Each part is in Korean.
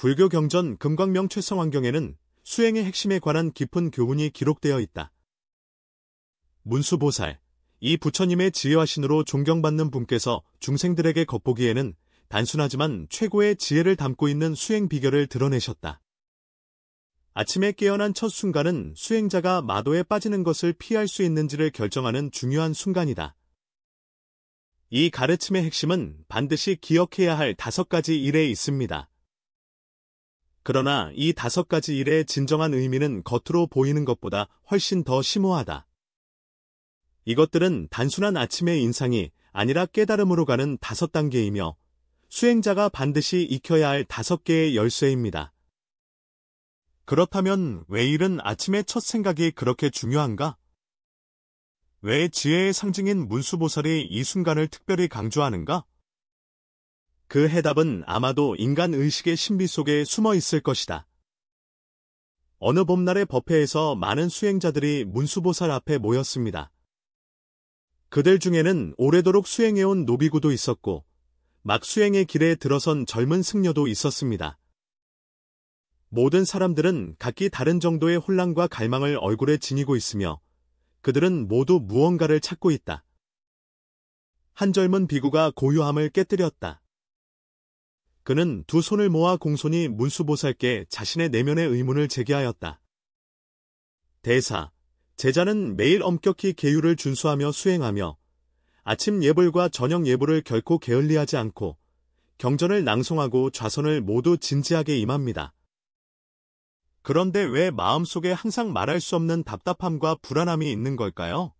불교 경전 금광명 최성환경에는 수행의 핵심에 관한 깊은 교훈이 기록되어 있다. 문수보살, 이 부처님의 지혜와 신으로 존경받는 분께서 중생들에게 겉보기에는 단순하지만 최고의 지혜를 담고 있는 수행 비결을 드러내셨다. 아침에 깨어난 첫 순간은 수행자가 마도에 빠지는 것을 피할 수 있는지를 결정하는 중요한 순간이다. 이 가르침의 핵심은 반드시 기억해야 할 5가지 일에 있습니다. 그러나 이 5가지 일의 진정한 의미는 겉으로 보이는 것보다 훨씬 더 심오하다. 이것들은 단순한 아침의 인상이 아니라 깨달음으로 가는 5단계이며 수행자가 반드시 익혀야 할 5개의 열쇠입니다. 그렇다면 왜 이른 아침의 첫 생각이 그렇게 중요한가? 왜 지혜의 상징인 문수보살이 이 순간을 특별히 강조하는가? 그 해답은 아마도 인간 의식의 신비 속에 숨어 있을 것이다. 어느 봄날의 법회에서 많은 수행자들이 문수보살 앞에 모였습니다. 그들 중에는 오래도록 수행해온 노비구도 있었고, 막 수행의 길에 들어선 젊은 승려도 있었습니다. 모든 사람들은 각기 다른 정도의 혼란과 갈망을 얼굴에 지니고 있으며 그들은 모두 무언가를 찾고 있다. 한 젊은 비구가 고요함을 깨뜨렸다. 그는 두 손을 모아 공손히 문수보살께 자신의 내면의 의문을 제기하였다. 대사, 제자는 매일 엄격히 계율을 준수하며 수행하며 아침 예불과 저녁 예불을 결코 게을리하지 않고 경전을 낭송하고 좌선을 모두 진지하게 임합니다. 그런데 왜 마음속에 항상 말할 수 없는 답답함과 불안함이 있는 걸까요?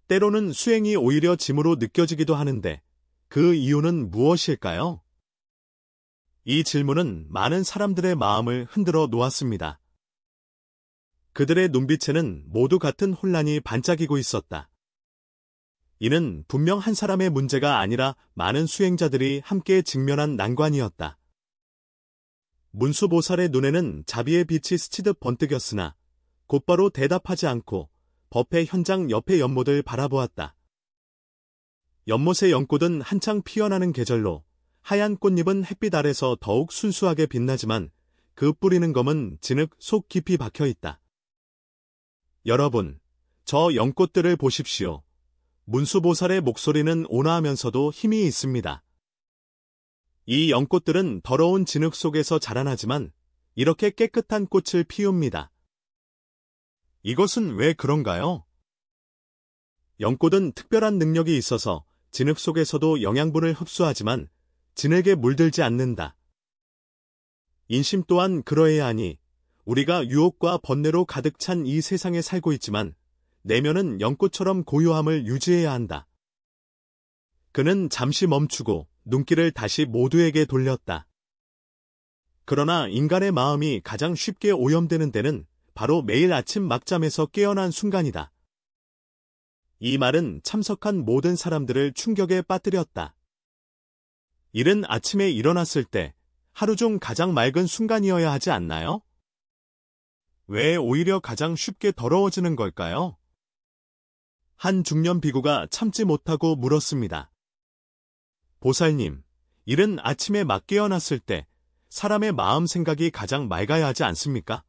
때로는 수행이 오히려 짐으로 느껴지기도 하는데 그 이유는 무엇일까요? 이 질문은 많은 사람들의 마음을 흔들어 놓았습니다. 그들의 눈빛에는 모두 같은 혼란이 반짝이고 있었다. 이는 분명 한 사람의 문제가 아니라 많은 수행자들이 함께 직면한 난관이었다. 문수보살의 눈에는 자비의 빛이 스치듯 번뜩였으나 곧바로 대답하지 않고 법회 현장 옆의 연못을 바라보았다. 연못의 연꽃은 한창 피어나는 계절로 하얀 꽃잎은 햇빛 아래서 더욱 순수하게 빛나지만 그 뿌리는 검은 진흙 속 깊이 박혀있다. 여러분, 저 연꽃들을 보십시오. 문수보살의 목소리는 온화하면서도 힘이 있습니다. 이 연꽃들은 더러운 진흙 속에서 자라나지만 이렇게 깨끗한 꽃을 피웁니다. 이것은 왜 그런가요? 연꽃은 특별한 능력이 있어서 진흙 속에서도 영양분을 흡수하지만 진흙에 물들지 않는다. 인심 또한 그러해야 하니 우리가 유혹과 번뇌로 가득 찬 이 세상에 살고 있지만 내면은 연꽃처럼 고요함을 유지해야 한다. 그는 잠시 멈추고 눈길을 다시 모두에게 돌렸다. 그러나 인간의 마음이 가장 쉽게 오염되는 데는 바로 매일 아침 막잠에서 깨어난 순간이다. 이 말은 참석한 모든 사람들을 충격에 빠뜨렸다. 이른 아침에 일어났을 때 하루 중 가장 맑은 순간이어야 하지 않나요? 왜 오히려 가장 쉽게 더러워지는 걸까요? 한 중년 비구가 참지 못하고 물었습니다. 보살님, 이른 아침에 막 깨어났을 때 사람의 마음 생각이 가장 맑아야 하지 않습니까?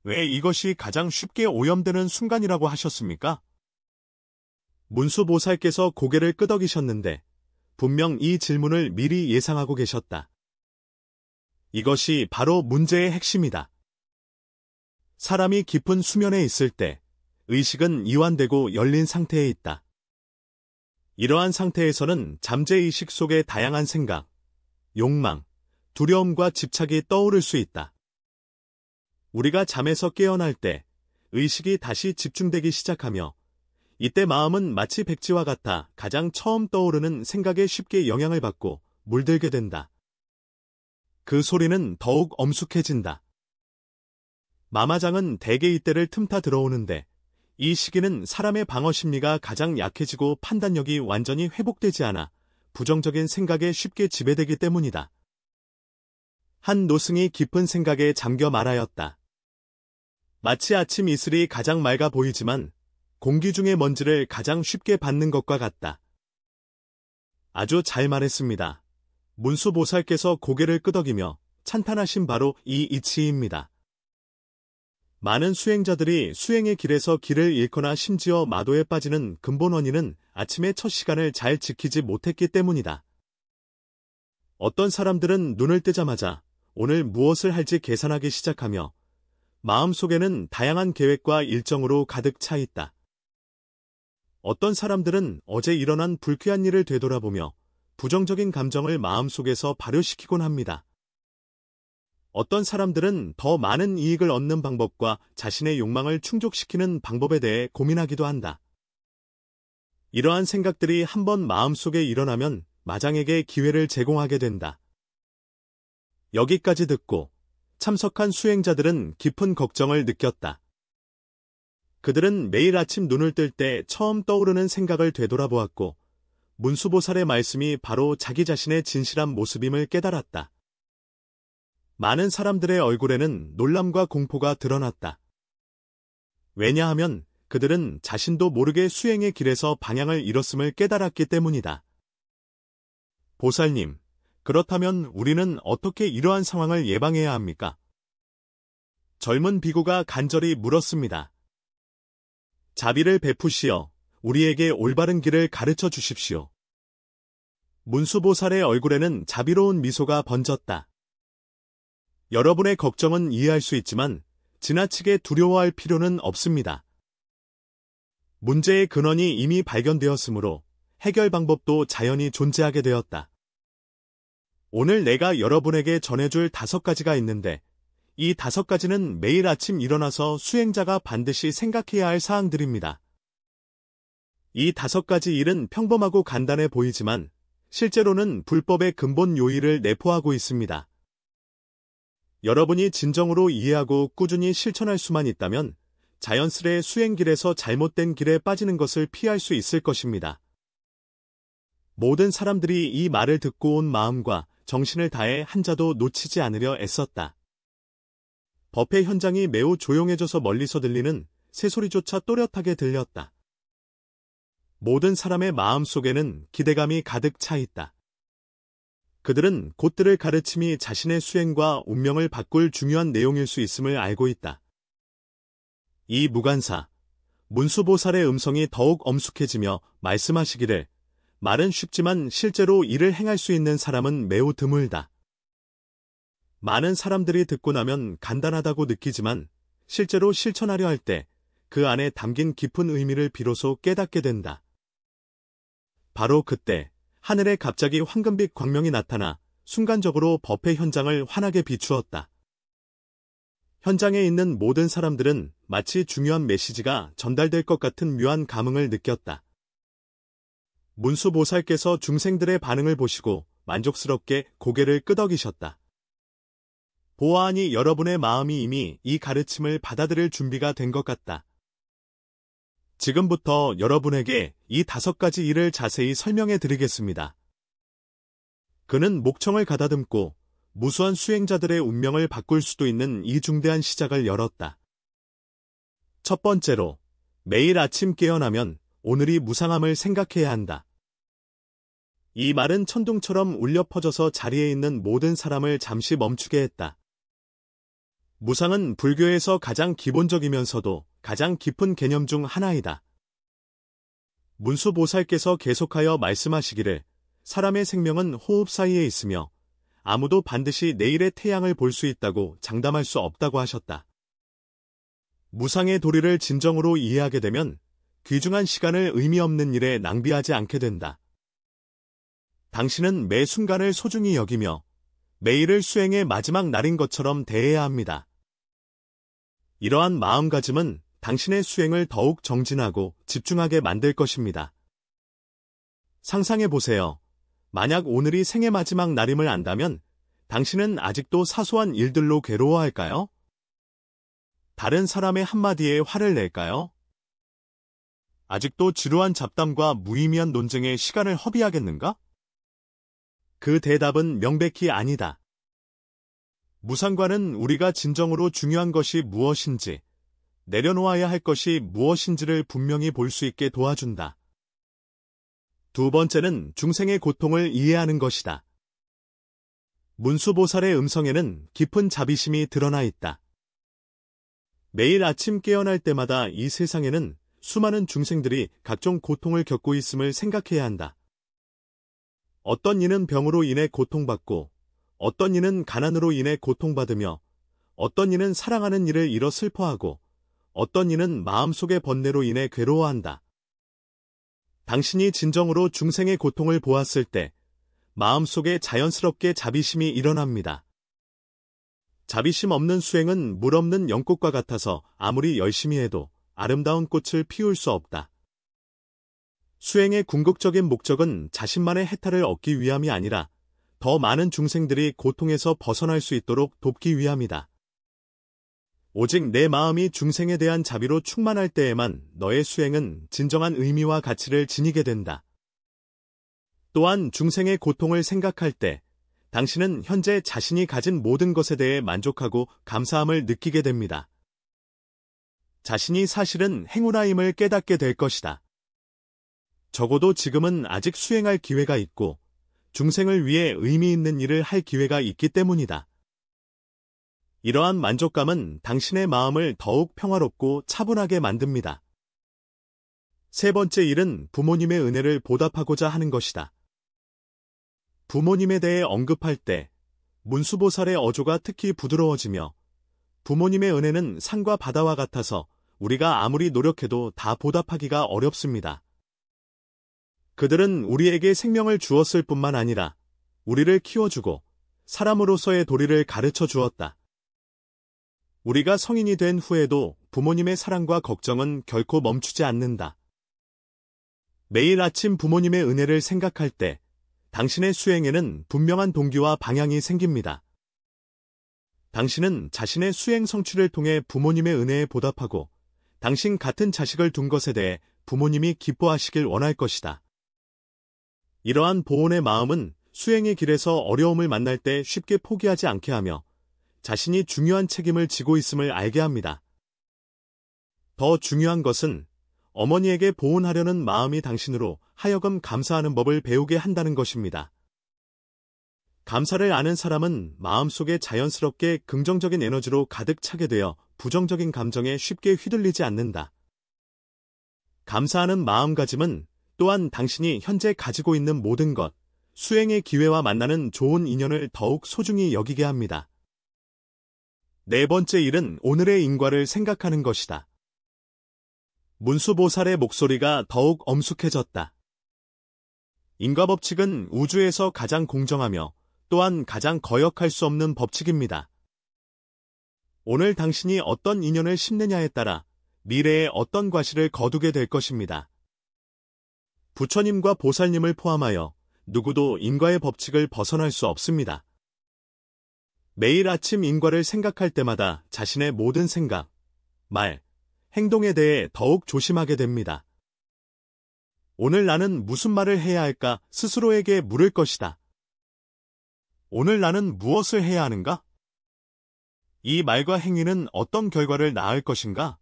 왜 이것이 가장 쉽게 오염되는 순간이라고 하셨습니까? 문수보살께서 고개를 끄덕이셨는데 분명 이 질문을 미리 예상하고 계셨다. 이것이 바로 문제의 핵심이다. 사람이 깊은 수면에 있을 때 의식은 이완되고 열린 상태에 있다. 이러한 상태에서는 잠재의식 속의 다양한 생각, 욕망, 두려움과 집착이 떠오를 수 있다. 우리가 잠에서 깨어날 때 의식이 다시 집중되기 시작하며 이때 마음은 마치 백지와 같아 가장 처음 떠오르는 생각에 쉽게 영향을 받고 물들게 된다. 그 소리는 더욱 엄숙해진다. 마마장은 대개 이때를 틈타 들어오는데 이 시기는 사람의 방어 심리가 가장 약해지고 판단력이 완전히 회복되지 않아 부정적인 생각에 쉽게 지배되기 때문이다. 한 노승이 깊은 생각에 잠겨 말하였다. 마치 아침 이슬이 가장 맑아 보이지만 공기 중의 먼지를 가장 쉽게 받는 것과 같다. 아주 잘 말했습니다. 문수보살께서 고개를 끄덕이며 찬탄하신 바로 이 이치입니다. 많은 수행자들이 수행의 길에서 길을 잃거나 심지어 마도에 빠지는 근본 원인은 아침의 첫 시간을 잘 지키지 못했기 때문이다. 어떤 사람들은 눈을 뜨자마자 오늘 무엇을 할지 계산하기 시작하며 마음속에는 다양한 계획과 일정으로 가득 차 있다. 어떤 사람들은 어제 일어난 불쾌한 일을 되돌아보며 부정적인 감정을 마음속에서 발효시키곤 합니다. 어떤 사람들은 더 많은 이익을 얻는 방법과 자신의 욕망을 충족시키는 방법에 대해 고민하기도 한다. 이러한 생각들이 한번 마음속에 일어나면 마장에게 기회를 제공하게 된다. 여기까지 듣고 참석한 수행자들은 깊은 걱정을 느꼈다. 그들은 매일 아침 눈을 뜰 때 처음 떠오르는 생각을 되돌아보았고 문수보살의 말씀이 바로 자기 자신의 진실한 모습임을 깨달았다. 많은 사람들의 얼굴에는 놀람과 공포가 드러났다. 왜냐하면 그들은 자신도 모르게 수행의 길에서 방향을 잃었음을 깨달았기 때문이다. 보살님, 그렇다면 우리는 어떻게 이러한 상황을 예방해야 합니까? 젊은 비구가 간절히 물었습니다. 자비를 베푸시어 우리에게 올바른 길을 가르쳐 주십시오. 문수보살의 얼굴에는 자비로운 미소가 번졌다. 여러분의 걱정은 이해할 수 있지만 지나치게 두려워할 필요는 없습니다. 문제의 근원이 이미 발견되었으므로 해결 방법도 자연히 존재하게 되었다. 오늘 내가 여러분에게 전해줄 5가지가 있는데 이 5가지는 매일 아침 일어나서 수행자가 반드시 생각해야 할 사항들입니다. 이 5가지 일은 평범하고 간단해 보이지만 실제로는 불법의 근본 요일을 내포하고 있습니다. 여러분이 진정으로 이해하고 꾸준히 실천할 수만 있다면 자연스레 수행길에서 잘못된 길에 빠지는 것을 피할 수 있을 것입니다. 모든 사람들이 이 말을 듣고 온 마음과 정신을 다해 한자도 놓치지 않으려 애썼다. 법회 현장이 매우 조용해져서 멀리서 들리는 새소리조차 또렷하게 들렸다. 모든 사람의 마음속에는 기대감이 가득 차 있다. 그들은 곧들을 가르침이 자신의 수행과 운명을 바꿀 중요한 내용일 수 있음을 알고 있다. 이 무간사, 문수보살의 음성이 더욱 엄숙해지며 말씀하시기를 말은 쉽지만 실제로 이를 행할 수 있는 사람은 매우 드물다. 많은 사람들이 듣고 나면 간단하다고 느끼지만 실제로 실천하려 할 때 그 안에 담긴 깊은 의미를 비로소 깨닫게 된다. 바로 그때 하늘에 갑자기 황금빛 광명이 나타나 순간적으로 법회 현장을 환하게 비추었다. 현장에 있는 모든 사람들은 마치 중요한 메시지가 전달될 것 같은 묘한 감흥을 느꼈다. 문수보살께서 중생들의 반응을 보시고 만족스럽게 고개를 끄덕이셨다. 보아하니 여러분의 마음이 이미 이 가르침을 받아들일 준비가 된 것 같다. 지금부터 여러분에게 이 5가지 일을 자세히 설명해 드리겠습니다. 그는 목청을 가다듬고 무수한 수행자들의 운명을 바꿀 수도 있는 이 중대한 시작을 열었다. 첫 번째로, 매일 아침 깨어나면 오늘이 무상함을 생각해야 한다. 이 말은 천둥처럼 울려 퍼져서 자리에 있는 모든 사람을 잠시 멈추게 했다. 무상은 불교에서 가장 기본적이면서도 가장 깊은 개념 중 하나이다. 문수보살께서 계속하여 말씀하시기를 사람의 생명은 호흡 사이에 있으며 아무도 반드시 내일의 태양을 볼 수 있다고 장담할 수 없다고 하셨다. 무상의 도리를 진정으로 이해하게 되면 귀중한 시간을 의미 없는 일에 낭비하지 않게 된다. 당신은 매 순간을 소중히 여기며 매일을 수행의 마지막 날인 것처럼 대해야 합니다. 이러한 마음가짐은 당신의 수행을 더욱 정진하고 집중하게 만들 것입니다. 상상해 보세요. 만약 오늘이 생의 마지막 날임을 안다면 당신은 아직도 사소한 일들로 괴로워할까요? 다른 사람의 한마디에 화를 낼까요? 아직도 지루한 잡담과 무의미한 논쟁에 시간을 허비하겠는가? 그 대답은 명백히 아니다. 무상과는 우리가 진정으로 중요한 것이 무엇인지, 내려놓아야 할 것이 무엇인지를 분명히 볼 수 있게 도와준다. 두 번째는 중생의 고통을 이해하는 것이다. 문수보살의 음성에는 깊은 자비심이 드러나 있다. 매일 아침 깨어날 때마다 이 세상에는 수많은 중생들이 각종 고통을 겪고 있음을 생각해야 한다. 어떤 이는 병으로 인해 고통받고, 어떤 이는 가난으로 인해 고통받으며, 어떤 이는 사랑하는 이를 잃어 슬퍼하고, 어떤 이는 마음속의 번뇌로 인해 괴로워한다. 당신이 진정으로 중생의 고통을 보았을 때 마음속에 자연스럽게 자비심이 일어납니다. 자비심 없는 수행은 물 없는 연꽃과 같아서 아무리 열심히 해도 아름다운 꽃을 피울 수 없다. 수행의 궁극적인 목적은 자신만의 해탈을 얻기 위함이 아니라 더 많은 중생들이 고통에서 벗어날 수 있도록 돕기 위함이다. 오직 내 마음이 중생에 대한 자비로 충만할 때에만 너의 수행은 진정한 의미와 가치를 지니게 된다. 또한 중생의 고통을 생각할 때 당신은 현재 자신이 가진 모든 것에 대해 만족하고 감사함을 느끼게 됩니다. 자신이 사실은 행운아임을 깨닫게 될 것이다. 적어도 지금은 아직 수행할 기회가 있고 중생을 위해 의미 있는 일을 할 기회가 있기 때문이다. 이러한 만족감은 당신의 마음을 더욱 평화롭고 차분하게 만듭니다. 세 번째 일은 부모님의 은혜를 보답하고자 하는 것이다. 부모님에 대해 언급할 때 문수보살의 어조가 특히 부드러워지며 부모님의 은혜는 산과 바다와 같아서 우리가 아무리 노력해도 다 보답하기가 어렵습니다. 그들은 우리에게 생명을 주었을 뿐만 아니라 우리를 키워주고 사람으로서의 도리를 가르쳐 주었다. 우리가 성인이 된 후에도 부모님의 사랑과 걱정은 결코 멈추지 않는다. 매일 아침 부모님의 은혜를 생각할 때 당신의 수행에는 분명한 동기와 방향이 생깁니다. 당신은 자신의 수행 성취를 통해 부모님의 은혜에 보답하고 당신 같은 자식을 둔 것에 대해 부모님이 기뻐하시길 원할 것이다. 이러한 보온의 마음은 수행의 길에서 어려움을 만날 때 쉽게 포기하지 않게 하며 자신이 중요한 책임을 지고 있음을 알게 합니다. 더 중요한 것은 어머니에게 보온하려는 마음이 당신으로 하여금 감사하는 법을 배우게 한다는 것입니다. 감사를 아는 사람은 마음속에 자연스럽게 긍정적인 에너지로 가득 차게 되어 부정적인 감정에 쉽게 휘둘리지 않는다. 감사하는 마음가짐은 또한 당신이 현재 가지고 있는 모든 것, 수행의 기회와 만나는 좋은 인연을 더욱 소중히 여기게 합니다. 네 번째 일은 오늘의 인과를 생각하는 것이다. 문수보살의 목소리가 더욱 엄숙해졌다. 인과법칙은 우주에서 가장 공정하며 또한 가장 거역할 수 없는 법칙입니다. 오늘 당신이 어떤 인연을 심느냐에 따라 미래에 어떤 과실을 거두게 될 것입니다. 부처님과 보살님을 포함하여 누구도 인과의 법칙을 벗어날 수 없습니다. 매일 아침 인과를 생각할 때마다 자신의 모든 생각, 말, 행동에 대해 더욱 조심하게 됩니다. 오늘 나는 무슨 말을 해야 할까 스스로에게 물을 것이다. 오늘 나는 무엇을 해야 하는가? 이 말과 행위는 어떤 결과를 낳을 것인가?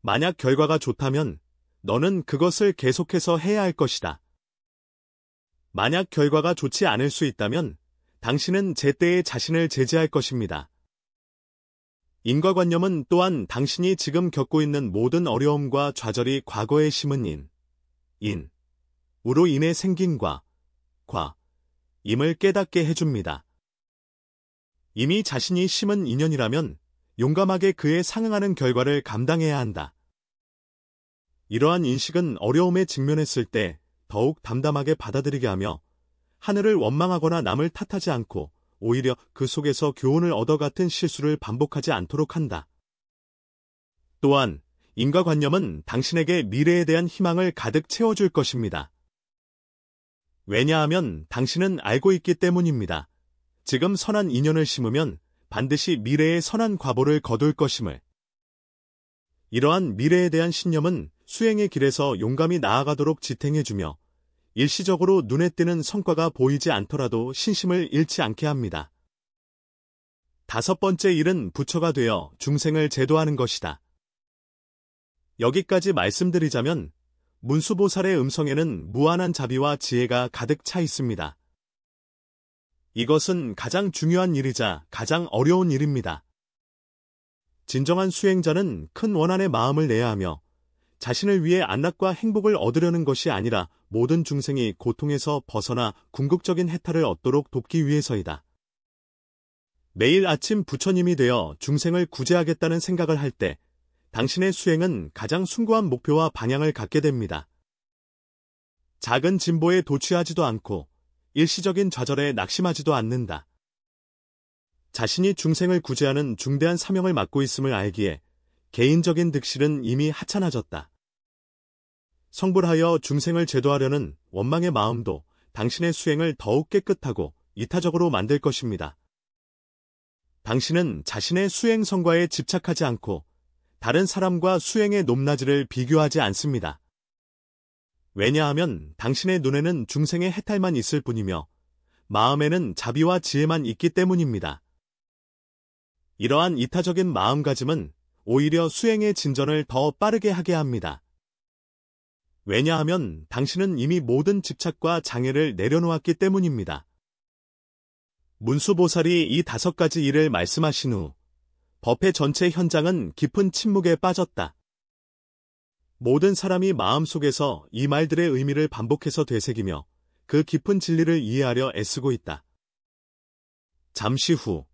만약 결과가 좋다면 너는 그것을 계속해서 해야 할 것이다. 만약 결과가 좋지 않을 수 있다면 당신은 제때에 자신을 제지할 것입니다. 인과관념은 또한 당신이 지금 겪고 있는 모든 어려움과 좌절이 과거에 심은 우로 인해 생긴 임을 깨닫게 해줍니다. 이미 자신이 심은 인연이라면 용감하게 그에 상응하는 결과를 감당해야 한다. 이러한 인식은 어려움에 직면했을 때 더욱 담담하게 받아들이게 하며 하늘을 원망하거나 남을 탓하지 않고 오히려 그 속에서 교훈을 얻어 같은 실수를 반복하지 않도록 한다. 또한 인과관념은 당신에게 미래에 대한 희망을 가득 채워줄 것입니다. 왜냐하면 당신은 알고 있기 때문입니다. 지금 선한 인연을 심으면 반드시 미래의 선한 과보를 거둘 것임을. 이러한 미래에 대한 신념은 수행의 길에서 용감히 나아가도록 지탱해주며 일시적으로 눈에 띄는 성과가 보이지 않더라도 신심을 잃지 않게 합니다. 다섯 번째 일은 부처가 되어 중생을 제도하는 것이다. 여기까지 말씀드리자면 문수보살의 음성에는 무한한 자비와 지혜가 가득 차 있습니다. 이것은 가장 중요한 일이자 가장 어려운 일입니다. 진정한 수행자는 큰 원한의 마음을 내야 하며 자신을 위해 안락과 행복을 얻으려는 것이 아니라 모든 중생이 고통에서 벗어나 궁극적인 해탈을 얻도록 돕기 위해서이다. 매일 아침 부처님이 되어 중생을 구제하겠다는 생각을 할 때 당신의 수행은 가장 숭고한 목표와 방향을 갖게 됩니다. 작은 진보에 도취하지도 않고 일시적인 좌절에 낙심하지도 않는다. 자신이 중생을 구제하는 중대한 사명을 맡고 있음을 알기에 개인적인 득실은 이미 하찮아졌다. 성불하여 중생을 제도하려는 원망의 마음도 당신의 수행을 더욱 깨끗하고 이타적으로 만들 것입니다. 당신은 자신의 수행 성과에 집착하지 않고 다른 사람과 수행의 높낮이를 비교하지 않습니다. 왜냐하면 당신의 눈에는 중생의 해탈만 있을 뿐이며 마음에는 자비와 지혜만 있기 때문입니다. 이러한 이타적인 마음가짐은 오히려 수행의 진전을 더 빠르게 하게 합니다. 왜냐하면 당신은 이미 모든 집착과 장애를 내려놓았기 때문입니다. 문수보살이 이 5가지 일을 말씀하신 후 법회 전체 현장은 깊은 침묵에 빠졌다. 모든 사람이 마음속에서 이 말들의 의미를 반복해서 되새기며 그 깊은 진리를 이해하려 애쓰고 있다. 잠시 후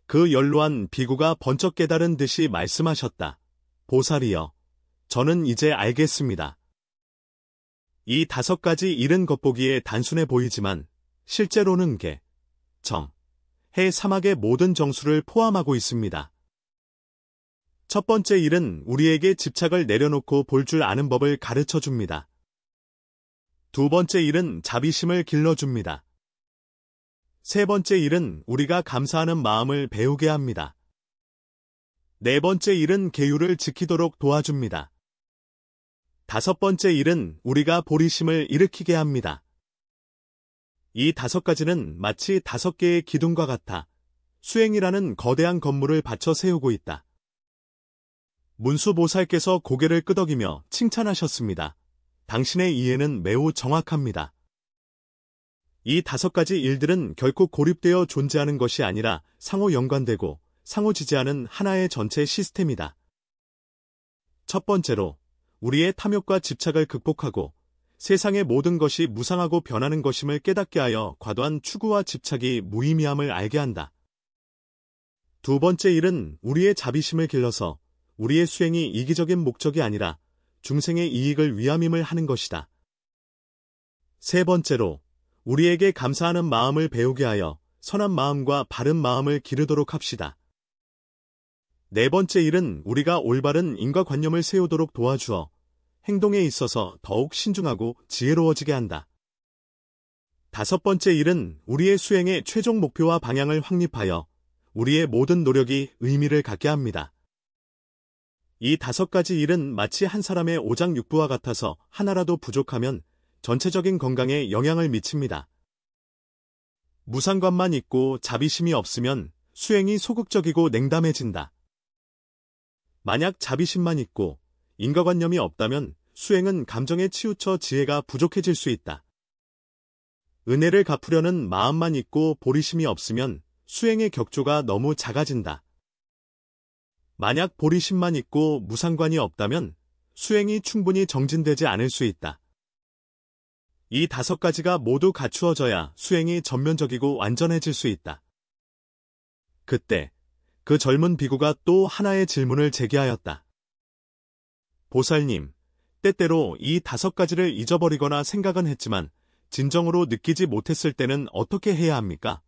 그 연로한 비구가 번쩍 깨달은 듯이 말씀하셨다. 보살이여, 저는 이제 알겠습니다. 이 5가지 일은 겉보기에 단순해 보이지만 실제로는 개, 정, 해 사막의 모든 정수를 포함하고 있습니다. 첫 번째 일은 우리에게 집착을 내려놓고 볼 줄 아는 법을 가르쳐 줍니다. 두 번째 일은 자비심을 길러줍니다. 세 번째 일은 우리가 감사하는 마음을 배우게 합니다. 네 번째 일은 계율을 지키도록 도와줍니다. 5번째 일은 우리가 보리심을 일으키게 합니다. 이 5가지는 마치 5개의 기둥과 같아 수행이라는 거대한 건물을 받쳐 세우고 있다. 문수보살께서 고개를 끄덕이며 칭찬하셨습니다. 당신의 이해는 매우 정확합니다. 이 5가지 일들은 결코 고립되어 존재하는 것이 아니라 상호 연관되고 상호 지지하는 하나의 전체 시스템이다. 첫 번째로, 우리의 탐욕과 집착을 극복하고 세상의 모든 것이 무상하고 변하는 것임을 깨닫게 하여 과도한 추구와 집착이 무의미함을 알게 한다. 두 번째 일은 우리의 자비심을 길러서 우리의 수행이 이기적인 목적이 아니라 중생의 이익을 위함임을 하는 것이다. 세 번째로, 우리에게 감사하는 마음을 배우게 하여 선한 마음과 바른 마음을 기르도록 합시다. 네 번째 일은 우리가 올바른 인과관념을 세우도록 도와주어 행동에 있어서 더욱 신중하고 지혜로워지게 한다. 5번째 일은 우리의 수행의 최종 목표와 방향을 확립하여 우리의 모든 노력이 의미를 갖게 합니다. 이 5가지 일은 마치 한 사람의 오장육부와 같아서 하나라도 부족하면 전체적인 건강에 영향을 미칩니다. 무상관만 있고 자비심이 없으면 수행이 소극적이고 냉담해진다. 만약 자비심만 있고 인과관념이 없다면 수행은 감정에 치우쳐 지혜가 부족해질 수 있다. 은혜를 갚으려는 마음만 있고 보리심이 없으면 수행의 격조가 너무 작아진다. 만약 보리심만 있고 무상관이 없다면 수행이 충분히 정진되지 않을 수 있다. 이 5가지가 모두 갖추어져야 수행이 전면적이고 완전해질 수 있다. 그때 그 젊은 비구가 또 하나의 질문을 제기하였다. 보살님, 때때로 이 5가지를 잊어버리거나 생각은 했지만 진정으로 느끼지 못했을 때는 어떻게 해야 합니까?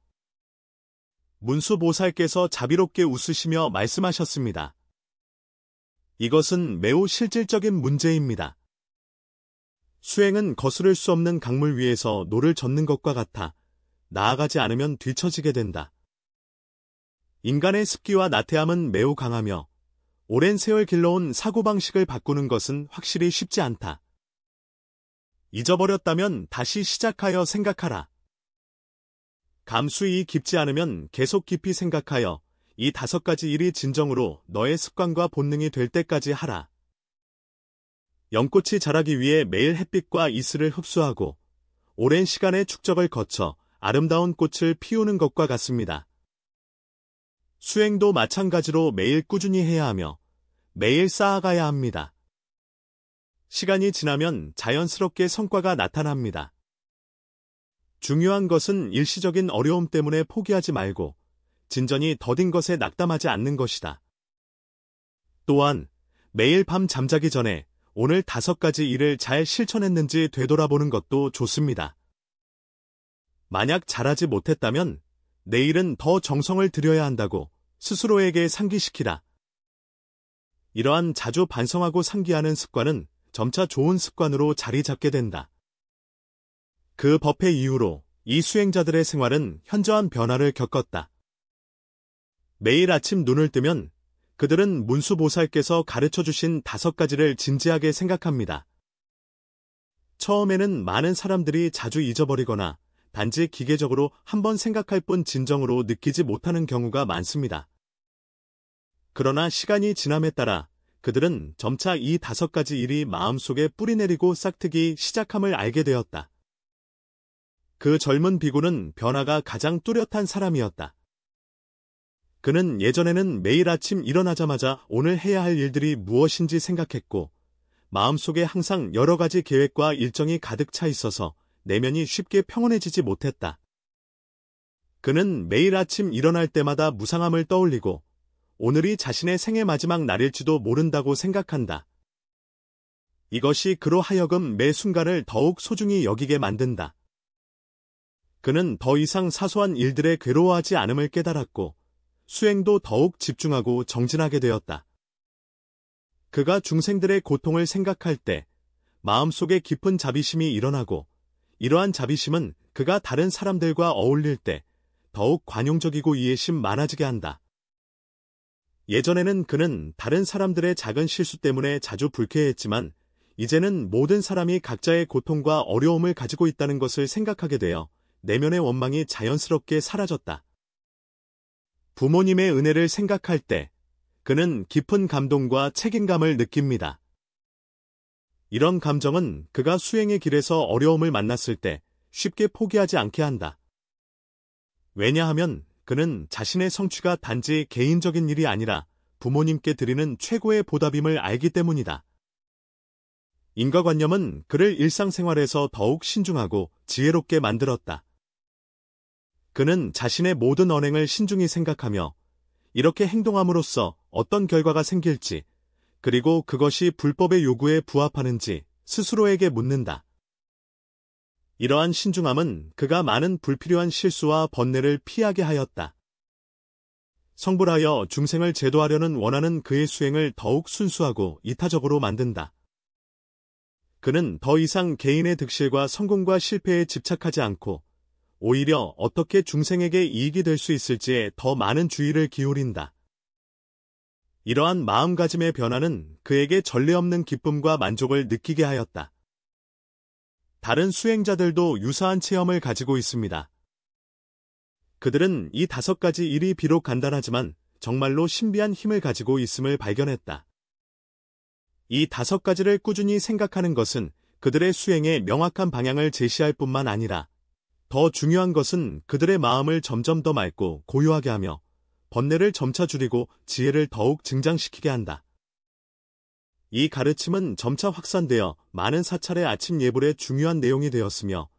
문수보살께서 자비롭게 웃으시며 말씀하셨습니다. 이것은 매우 실질적인 문제입니다. 수행은 거스를 수 없는 강물 위에서 노를 젓는 것과 같아 나아가지 않으면 뒤처지게 된다. 인간의 습기와 나태함은 매우 강하며 오랜 세월 길러온 사고방식을 바꾸는 것은 확실히 쉽지 않다. 잊어버렸다면 다시 시작하여 생각하라. 감수이 깊지 않으면 계속 깊이 생각하여 이 5가지 일이 진정으로 너의 습관과 본능이 될 때까지 하라. 연꽃이 자라기 위해 매일 햇빛과 이슬을 흡수하고 오랜 시간의 축적을 거쳐 아름다운 꽃을 피우는 것과 같습니다. 수행도 마찬가지로 매일 꾸준히 해야 하며 매일 쌓아가야 합니다. 시간이 지나면 자연스럽게 성과가 나타납니다. 중요한 것은 일시적인 어려움 때문에 포기하지 말고 진전이 더딘 것에 낙담하지 않는 것이다. 또한 매일 밤 잠자기 전에 오늘 5가지 일을 잘 실천했는지 되돌아보는 것도 좋습니다. 만약 잘하지 못했다면 내일은 더 정성을 들여야 한다고 스스로에게 상기시키라. 이러한 자주 반성하고 상기하는 습관은 점차 좋은 습관으로 자리 잡게 된다. 그 법회 이후로 이 수행자들의 생활은 현저한 변화를 겪었다. 매일 아침 눈을 뜨면 그들은 문수보살께서 가르쳐주신 5가지를 진지하게 생각합니다. 처음에는 많은 사람들이 자주 잊어버리거나 단지 기계적으로 한번 생각할 뿐 진정으로 느끼지 못하는 경우가 많습니다. 그러나 시간이 지남에 따라 그들은 점차 이 5가지 일이 마음속에 뿌리내리고 싹트기 시작함을 알게 되었다. 그 젊은 비구는 변화가 가장 뚜렷한 사람이었다. 그는 예전에는 매일 아침 일어나자마자 오늘 해야 할 일들이 무엇인지 생각했고 마음속에 항상 여러 가지 계획과 일정이 가득 차 있어서 내면이 쉽게 평온해지지 못했다. 그는 매일 아침 일어날 때마다 무상함을 떠올리고 오늘이 자신의 생의 마지막 날일지도 모른다고 생각한다. 이것이 그로 하여금 매 순간을 더욱 소중히 여기게 만든다. 그는 더 이상 사소한 일들에 괴로워하지 않음을 깨달았고 수행도 더욱 집중하고 정진하게 되었다. 그가 중생들의 고통을 생각할 때 마음속에 깊은 자비심이 일어나고 이러한 자비심은 그가 다른 사람들과 어울릴 때 더욱 관용적이고 이해심 많아지게 한다. 예전에는 그는 다른 사람들의 작은 실수 때문에 자주 불쾌했지만 이제는 모든 사람이 각자의 고통과 어려움을 가지고 있다는 것을 생각하게 되어 내면의 원망이 자연스럽게 사라졌다. 부모님의 은혜를 생각할 때 그는 깊은 감동과 책임감을 느낍니다. 이런 감정은 그가 수행의 길에서 어려움을 만났을 때 쉽게 포기하지 않게 한다. 왜냐하면 그는 자신의 성취가 단지 개인적인 일이 아니라 부모님께 드리는 최고의 보답임을 알기 때문이다. 인과관념은 그를 일상생활에서 더욱 신중하고 지혜롭게 만들었다. 그는 자신의 모든 언행을 신중히 생각하며 이렇게 행동함으로써 어떤 결과가 생길지 그리고 그것이 불법의 요구에 부합하는지 스스로에게 묻는다. 이러한 신중함은 그가 많은 불필요한 실수와 번뇌를 피하게 하였다. 성불하여 중생을 제도하려는 원하는 그의 수행을 더욱 순수하고 이타적으로 만든다. 그는 더 이상 개인의 득실과 성공과 실패에 집착하지 않고 오히려 어떻게 중생에게 이익이 될 수 있을지에 더 많은 주의를 기울인다. 이러한 마음가짐의 변화는 그에게 전례 없는 기쁨과 만족을 느끼게 하였다. 다른 수행자들도 유사한 체험을 가지고 있습니다. 그들은 이 5가지 일이 비록 간단하지만 정말로 신비한 힘을 가지고 있음을 발견했다. 이 5가지를 꾸준히 생각하는 것은 그들의 수행에 명확한 방향을 제시할 뿐만 아니라 더 중요한 것은 그들의 마음을 점점 더 맑고 고요하게 하며 번뇌를 점차 줄이고 지혜를 더욱 증장시키게 한다. 이 가르침은 점차 확산되어 많은 사찰의 아침 예불의 중요한 내용이 되었으며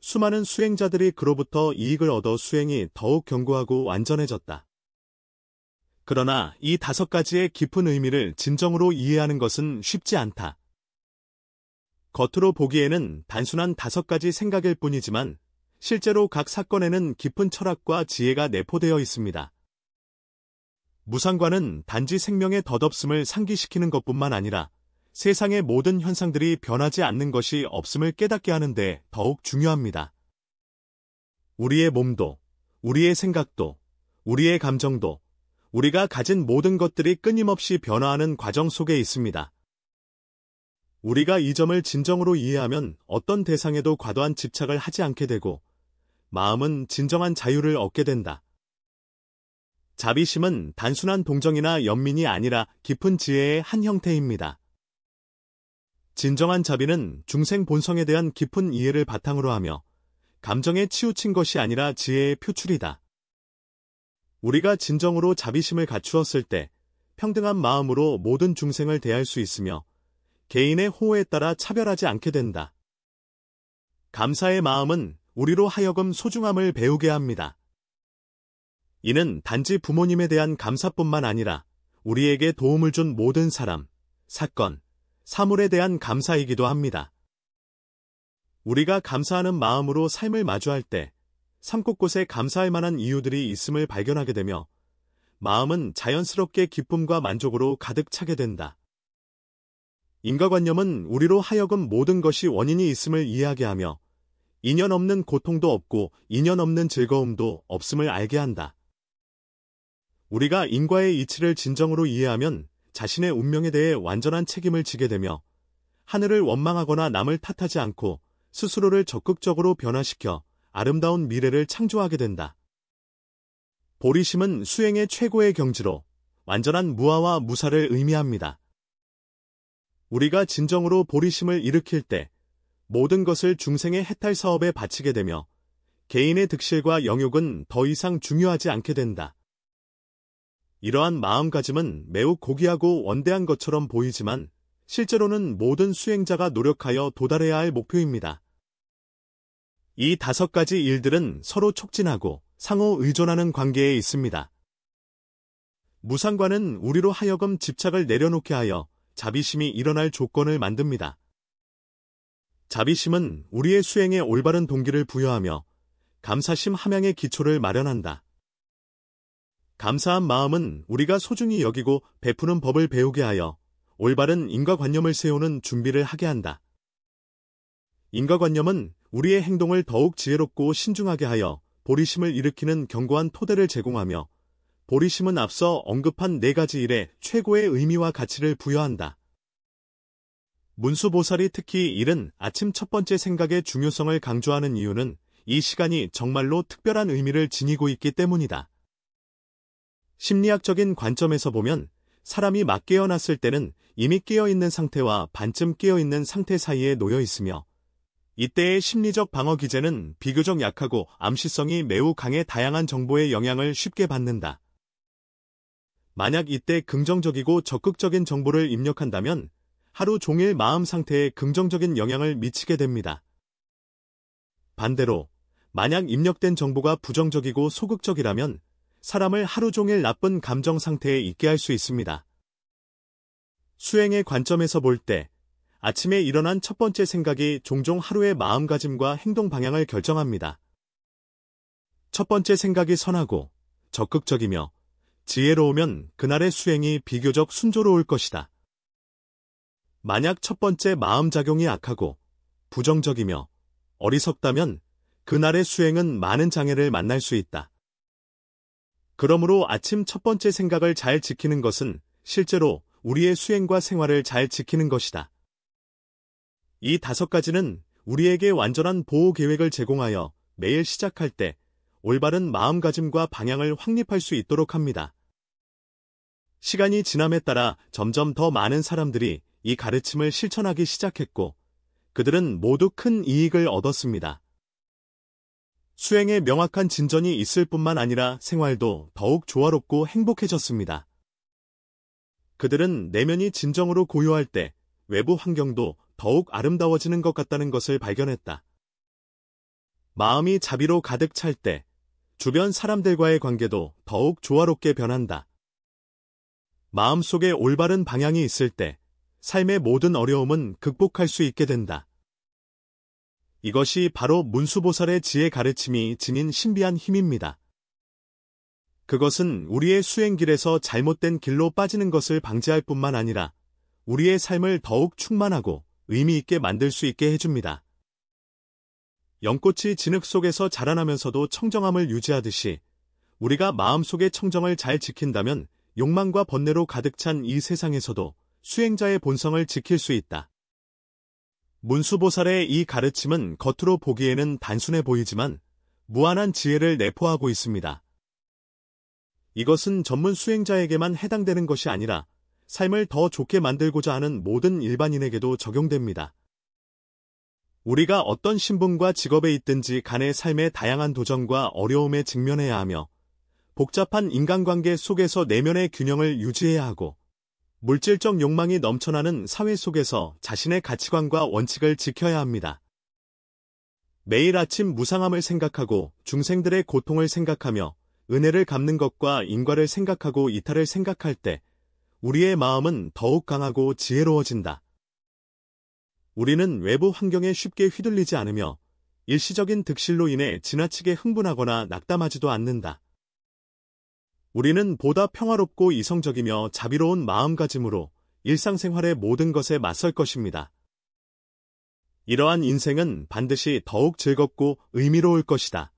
수많은 수행자들이 그로부터 이익을 얻어 수행이 더욱 견고하고 완전해졌다. 그러나 이 5가지의 깊은 의미를 진정으로 이해하는 것은 쉽지 않다. 겉으로 보기에는 단순한 5가지 생각일 뿐이지만 실제로 각 사건에는 깊은 철학과 지혜가 내포되어 있습니다. 무상관은 단지 생명의 덧없음을 상기시키는 것뿐만 아니라 세상의 모든 현상들이 변하지 않는 것이 없음을 깨닫게 하는데 더욱 중요합니다. 우리의 몸도, 우리의 생각도, 우리의 감정도, 우리가 가진 모든 것들이 끊임없이 변화하는 과정 속에 있습니다. 우리가 이 점을 진정으로 이해하면 어떤 대상에도 과도한 집착을 하지 않게 되고 마음은 진정한 자유를 얻게 된다. 자비심은 단순한 동정이나 연민이 아니라 깊은 지혜의 한 형태입니다. 진정한 자비는 중생 본성에 대한 깊은 이해를 바탕으로 하며 감정에 치우친 것이 아니라 지혜의 표출이다. 우리가 진정으로 자비심을 갖추었을 때 평등한 마음으로 모든 중생을 대할 수 있으며 개인의 호호에 따라 차별하지 않게 된다. 감사의 마음은 우리로 하여금 소중함을 배우게 합니다. 이는 단지 부모님에 대한 감사뿐만 아니라 우리에게 도움을 준 모든 사람, 사건, 사물에 대한 감사이기도 합니다. 우리가 감사하는 마음으로 삶을 마주할 때 삶 곳곳에 감사할 만한 이유들이 있음을 발견하게 되며 마음은 자연스럽게 기쁨과 만족으로 가득 차게 된다. 인과관념은 우리로 하여금 모든 것이 원인이 있음을 이해하게 하며 인연 없는 고통도 없고 인연 없는 즐거움도 없음을 알게 한다. 우리가 인과의 이치를 진정으로 이해하면 자신의 운명에 대해 완전한 책임을 지게 되며 하늘을 원망하거나 남을 탓하지 않고 스스로를 적극적으로 변화시켜 아름다운 미래를 창조하게 된다. 보리심은 수행의 최고의 경지로 완전한 무아와 무사를 의미합니다. 우리가 진정으로 보리심을 일으킬 때 모든 것을 중생의 해탈 사업에 바치게 되며 개인의 득실과 영욕은 더 이상 중요하지 않게 된다. 이러한 마음가짐은 매우 고귀하고 원대한 것처럼 보이지만 실제로는 모든 수행자가 노력하여 도달해야 할 목표입니다. 이 5가지 일들은 서로 촉진하고 상호 의존하는 관계에 있습니다. 무상관은 우리로 하여금 집착을 내려놓게 하여 자비심이 일어날 조건을 만듭니다. 자비심은 우리의 수행에 올바른 동기를 부여하며 감사심 함양의 기초를 마련한다. 감사한 마음은 우리가 소중히 여기고 베푸는 법을 배우게 하여 올바른 인과관념을 세우는 준비를 하게 한다. 인과관념은 우리의 행동을 더욱 지혜롭고 신중하게 하여 보리심을 일으키는 견고한 토대를 제공하며 보리심은 앞서 언급한 4가지 일에 최고의 의미와 가치를 부여한다. 문수보살이 특히 이른 아침 첫 번째 생각의 중요성을 강조하는 이유는 이 시간이 정말로 특별한 의미를 지니고 있기 때문이다. 심리학적인 관점에서 보면 사람이 막 깨어났을 때는 이미 깨어있는 상태와 반쯤 깨어있는 상태 사이에 놓여 있으며 이때의 심리적 방어 기제는 비교적 약하고 암시성이 매우 강해 다양한 정보의 영향을 쉽게 받는다. 만약 이때 긍정적이고 적극적인 정보를 입력한다면 하루 종일 마음 상태에 긍정적인 영향을 미치게 됩니다. 반대로 만약 입력된 정보가 부정적이고 소극적이라면 사람을 하루 종일 나쁜 감정 상태에 있게 할 수 있습니다. 수행의 관점에서 볼 때 아침에 일어난 첫 번째 생각이 종종 하루의 마음가짐과 행동 방향을 결정합니다. 첫 번째 생각이 선하고 적극적이며 지혜로우면 그날의 수행이 비교적 순조로울 것이다. 만약 첫 번째 마음작용이 악하고 부정적이며 어리석다면 그날의 수행은 많은 장애를 만날 수 있다. 그러므로 아침 첫 번째 생각을 잘 지키는 것은 실제로 우리의 수행과 생활을 잘 지키는 것이다. 이 5가지는 우리에게 완전한 보호 계획을 제공하여 매일 시작할 때 올바른 마음가짐과 방향을 확립할 수 있도록 합니다. 시간이 지남에 따라 점점 더 많은 사람들이 이 가르침을 실천하기 시작했고 그들은 모두 큰 이익을 얻었습니다. 수행에 명확한 진전이 있을 뿐만 아니라 생활도 더욱 조화롭고 행복해졌습니다. 그들은 내면이 진정으로 고요할 때 외부 환경도 더욱 아름다워지는 것 같다는 것을 발견했다. 마음이 자비로 가득 찰 때 주변 사람들과의 관계도 더욱 조화롭게 변한다. 마음속에 올바른 방향이 있을 때 삶의 모든 어려움은 극복할 수 있게 된다. 이것이 바로 문수보살의 지혜 가르침이 지닌 신비한 힘입니다. 그것은 우리의 수행길에서 잘못된 길로 빠지는 것을 방지할 뿐만 아니라 우리의 삶을 더욱 충만하고 의미 있게 만들 수 있게 해줍니다. 연꽃이 진흙 속에서 자라나면서도 청정함을 유지하듯이 우리가 마음속의 청정을 잘 지킨다면 욕망과 번뇌로 가득 찬 이 세상에서도 수행자의 본성을 지킬 수 있다. 문수보살의 이 가르침은 겉으로 보기에는 단순해 보이지만 무한한 지혜를 내포하고 있습니다. 이것은 전문 수행자에게만 해당되는 것이 아니라 삶을 더 좋게 만들고자 하는 모든 일반인에게도 적용됩니다. 우리가 어떤 신분과 직업에 있든지 간의 삶의 다양한 도전과 어려움에 직면해야 하며 복잡한 인간관계 속에서 내면의 균형을 유지해야 하고 물질적 욕망이 넘쳐나는 사회 속에서 자신의 가치관과 원칙을 지켜야 합니다. 매일 아침 무상함을 생각하고 중생들의 고통을 생각하며 은혜를 갚는 것과 인과를 생각하고 이타를 생각할 때 우리의 마음은 더욱 강하고 지혜로워진다. 우리는 외부 환경에 쉽게 휘둘리지 않으며 일시적인 득실로 인해 지나치게 흥분하거나 낙담하지도 않는다. 우리는 보다 평화롭고 이성적이며 자비로운 마음가짐으로 일상생활의 모든 것에 맞설 것입니다. 이러한 인생은 반드시 더욱 즐겁고 의미로울 것이다.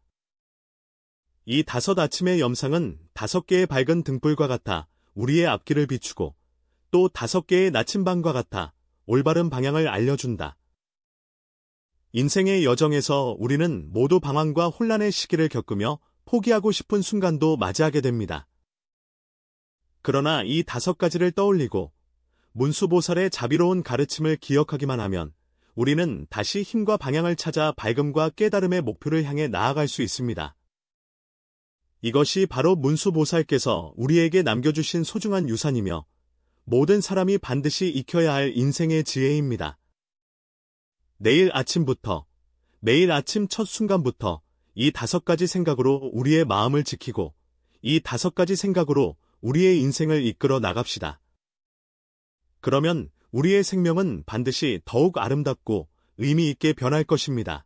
이 5 아침의 염상은 5개의 밝은 등불과 같아 우리의 앞길을 비추고 또 5개의 나침반과 같아 올바른 방향을 알려준다. 인생의 여정에서 우리는 모두 방황과 혼란의 시기를 겪으며 포기하고 싶은 순간도 맞이하게 됩니다. 그러나 이 5가지를 떠올리고 문수보살의 자비로운 가르침을 기억하기만 하면 우리는 다시 힘과 방향을 찾아 밝음과 깨달음의 목표를 향해 나아갈 수 있습니다. 이것이 바로 문수보살께서 우리에게 남겨주신 소중한 유산이며 모든 사람이 반드시 익혀야 할 인생의 지혜입니다. 내일 아침부터, 매일 아침 첫 순간부터 이 5가지 생각으로 우리의 마음을 지키고 이 5가지 생각으로 우리의 인생을 이끌어 나갑시다. 그러면 우리의 생명은 반드시 더욱 아름답고 의미 있게 변할 것입니다.